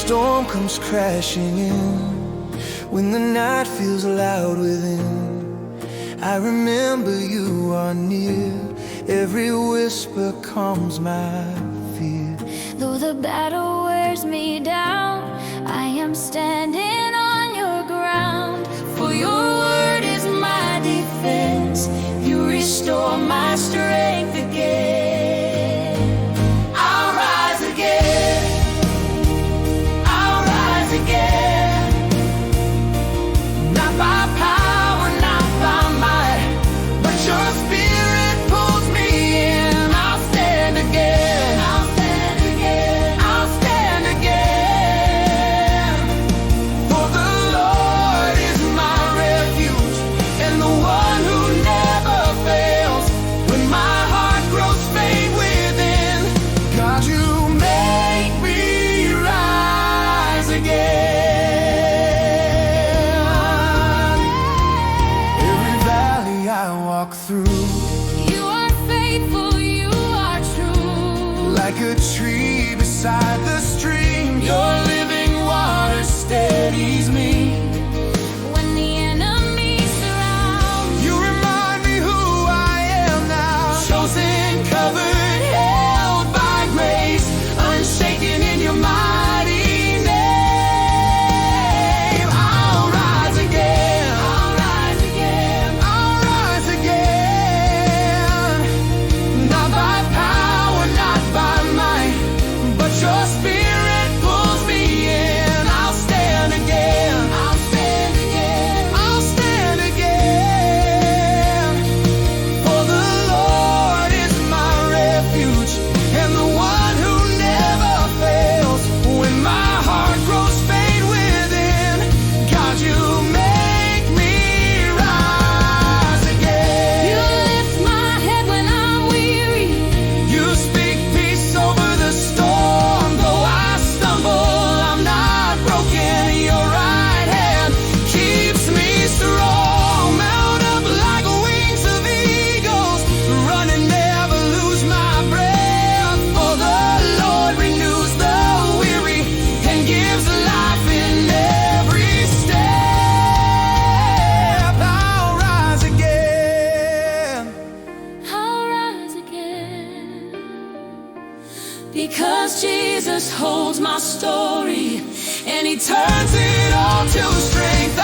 storm comes crashing in, when the night feels loud within, I remember you are near. Every whisper calms my fear. Though the battle wears me down, I am standing on your ground. For your word is my defense. You restore my strength again. I'll rise again. I'll rise again. Not by power, not by might, but your spirit pulls me in. I'll stand again. I'll stand again. I'll stand again. For the Lord is my refuge and the one who never fails. When my heart grows faint within, God, you make me rise again. Every valley I walk through, you are faithful, you are true. Like a tree beside the stream, your living water steadies me. When the enemy surrounds, you remind me who I am now. Chosen, covered, held by grace, unshaken in your mighty name. I'll rise again. I'll rise again. I'll rise again. Not by power, not by might, but your spirit pulls me in. I'll stand again. I'll stand again. I'll stand again. For the Lord is my refuge and the one who never fails. When my heart grows faint within, God, you make me rise again. You lift my head when I'm weary. You speak peace over the storm. Though I stumble, I'm not broken. Your right hand keeps me strong. Mount up like wings of eagles, run and never lose my breath. For the Lord renews the weary and gives life in every step. I'll rise again. I'll rise again. Because Jesus holds my story and he turns it all to strength.